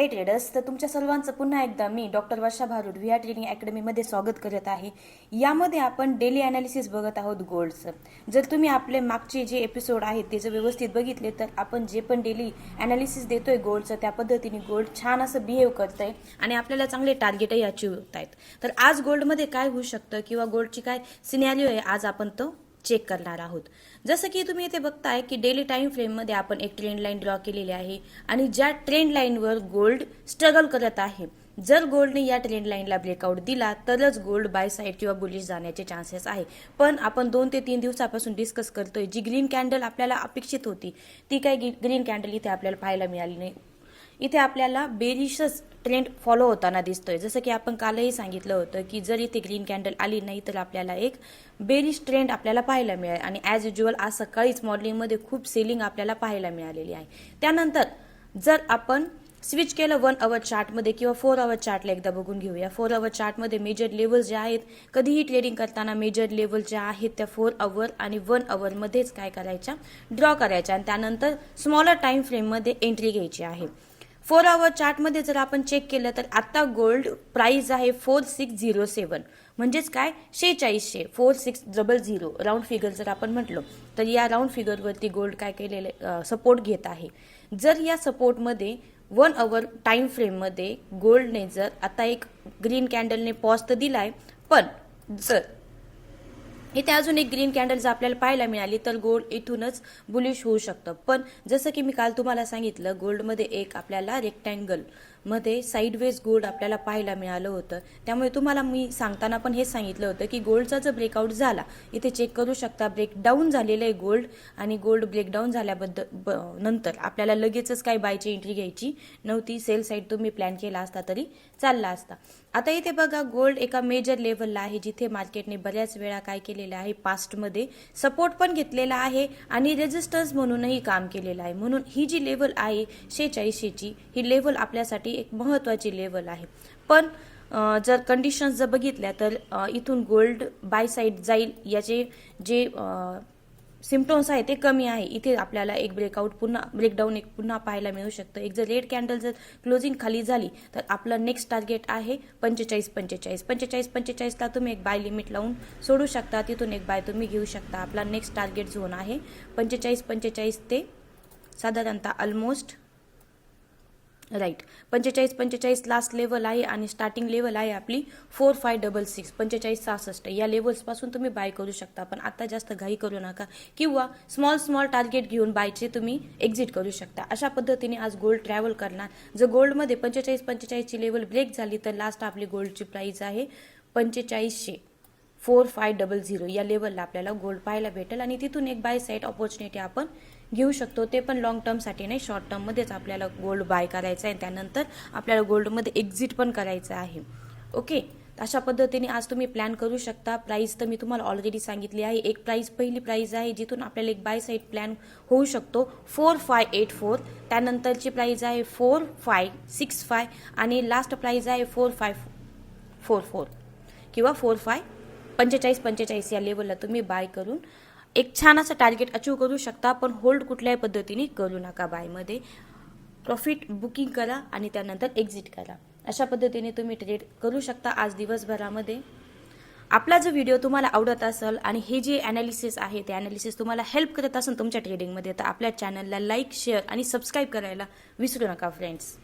हे ट्रेडर्स, तर तुमच्या सर्वांचं पुन्हा एकदा मी डॉक्टर वर्षा भारूड व्हीआर ट्रेडिंग अकॅडमीमध्ये स्वागत करत आहे। यामध्ये आपण डेली अनालिसिस बघत आहोत गोल्डचं। जर तुम्ही आपले मागचे जे एपिसोड आहेत ते जर व्यवस्थित बघितले तर आपण जे पण डेली अनालिसिस देतोय गोल्डचं त्या पद्धतीने गोल्ड छान असं बिहेव करतंय आणि आपल्याला चांगले टार्गेटही अचीव होत आहेत। तर आज गोल्डमध्ये काय होऊ शकतं किंवा गोल्डची काय सिनेरिओ आहे आज आपण तो चेक करणार आहोत। जसं की तुम्ही इथे बघताय की डेली टाइम फ्रेम मध्ये आपण एक ट्रेंड लाईन ड्रॉ केलेली आहे आणि ज्या ट्रेंड लाईनवर गोल्ड स्ट्रगल करत आहे, जर गोल्डने या ट्रेंड लाईनला ब्रेकआउट दिला तरच गोल्ड बाय साइड किंवा बुलिश जाण्याचे चान्सेस आहे। पण आपण 2 ते 3 दिवसापासून डिस्कस करतोय, जी ग्रीन कॅन्डल आपल्याला अपेक्षित होती ती काय ग्रीन कॅन्डल इथे आपल्याला पाहायला मिळाली नाही। इथे आपल्याला बेरिशच ट्रेंड फॉलो होताना दिसतोय। जसं की आपण कालही सांगितलं होतं की जर इथे ग्रीन कॅन्डल आली नाही तर आपल्याला एक बेरिश ट्रेंड आपल्याला पाहायला मिळेल आणि ॲज युजुअल आज सकाळीच मॉर्निंगमध्ये खूप सेलिंग आपल्याला पाहायला मिळालेली आहे। त्यानंतर जर आपण स्विच केलं 1 आवर चार्टमध्ये किंवा 4 आवर चार्टला एकदा बघून घेऊया। 4 आवर चार्टमध्ये मेजर लेवल जे आहेत, कधीही ट्रेडिंग करताना मेजर लेवल ज्या आहेत त्या 4 आवर आणि 1 आवरमध्येच काय करायच्या, ड्रॉ करायच्या आणि त्यानंतर स्मॉलर टाइम फ्रेममध्ये एंट्री घ्यायची आहे। 4 आवर चार्टमध्ये जर आपण चेक केलं तर आता गोल्ड प्राइस आहे 4607, म्हणजेच काय 4600 4600 राऊंड फिगर जर आपण म्हटलो तर या राऊंड फिगरवरती गोल्ड काय केलेले सपोर्ट घेत आहे। जर या सपोर्टमध्ये 1 आवर टाइम फ्रेममध्ये गोल्डने जर आता एक ग्रीन कॅन्डलने पॉज तर दिलाय, पण जर इथे अजून एक ग्रीन कॅन्डल जर आपल्याला पाहायला मिळाली तर गोल्ड इथूनच बुलिश होऊ शकतं। पण जसं की मी काल तुम्हाला सांगितलं, गोल्डमध्ये एक आपल्याला रेक्टँगल मध्ये साईडवेज गोल्ड आपल्याला पाहायला मिळालं होतं। त्यामुळे तुम्हाला मी सांगताना पण हेच सांगितलं होतं की गोल्डचा जर ब्रेकआउट झाला, इथे चेक करू शकता ब्रेकडाऊन झालेलं आहे गोल्ड आणि गोल्ड ब्रेकडाऊन झाल्याबद्दल नंतर आपल्याला लगेचच काय बायची एंट्री घ्यायची नव्हती। सेल साईड तुम्ही प्लॅन केला असता तरी चालला असता। आता इथे बघा गोल्ड एका मेजर लेवलला आहे, जिथे मार्केटने बऱ्याच वेळा काय केलेलं आहे, पास्टमध्ये सपोर्ट पण घेतलेला आहे आणि रेजिस्टन्स म्हणूनही काम केलेलं आहे। म्हणून ही जी लेवल आहे 4600ची ही लेवल आपल्यासाठी एक महत्त्वाची लेवल आहे। पण जर कंडिशन्स जर बघितल्या तर इथून गोल्ड बाय साइड जाईल याचे जे सिम्पटम्स आहे ते कमी आहे। इथे आपल्याला एक ब्रेकडाऊन पुन्हा पाहायला मिळू शकतं। एक जर रेड कॅन्डल जर क्लोजिंग खाली झाली तर आपलं नेक्स्ट टार्गेट आहे 45-45 तुम्ही एक बाय लिमिट लावून सोडू शकता, तिथून एक बाय तुम्ही घेऊ शकता। आपला नेक्स्ट टार्गेट झोन आहे 45 ते साधारणतः ऑलमोस्ट राईट 45 लास्ट लेवल आहे आणि स्टार्टिंग लेवल आहे आपली 4566 4566 या लेवल्स पासून तुम्ही बाय करू शकता। पण आता जास्त घाई करू नका किंवा स्मॉल टार्गेट घेऊन बायचे तुम्ही एक्झिट करू शकता। अशा पद्धतीने आज गोल्ड ट्रॅव्हल करणार। जर गोल्डमध्ये 45 ची लेवल ब्रेक झाली तर लास्ट आपली गोल्डची प्राइस आहे 4500 या लेवलला आपल्याला गोल्ड पाहायला भेटेल आणि तिथून एक बाय साइड ऑपॉर्च्युनिटी आपण घेऊ शकतो। ते पण लॉंग टर्मसाठी नाही, शॉर्ट टर्ममध्येच आपल्याला गोल्ड बाय करायचा आहे, त्यानंतर आपल्याला गोल्डमध्ये एक्झिट पण करायचं आहे। ओके, अशा पद्धतीने आज तुम्ही प्लॅन करू शकता। प्राइस तर मी तुम्हाला ऑलरेडी सांगितली आहे। एक पहिली प्राइस आहे जिथून आपल्याला एक बाय साइड प्लॅन होऊ शकतो 4584, त्यानंतरची प्राइस आहे 4565 आणि लास्ट प्राइस आहे 4544 किंवा 45 या लेवलला तुम्ही बाय करून एक छान असं टार्गेट अचीव करू शकता। पण होल्ड कुठल्याही पद्धतीने करू नका, बायमध्ये प्रॉफिट बुकिंग करा आणि त्यानंतर एक्झिट करा। अशा पद्धतीने तुम्ही ट्रेड करू शकता आज दिवसभरामध्ये। आपला जो व्हिडिओ तुम्हाला आवडत असेल आणि हे जे अनालिसिस आहे ते अनालिसिस तुम्हाला हेल्प करत असेल तुमच्या ट्रेडिंगमध्ये, तर आपल्या चॅनलला लाईक, शेअर आणि सबस्क्राईब करायला विसरू नका फ्रेंड्स।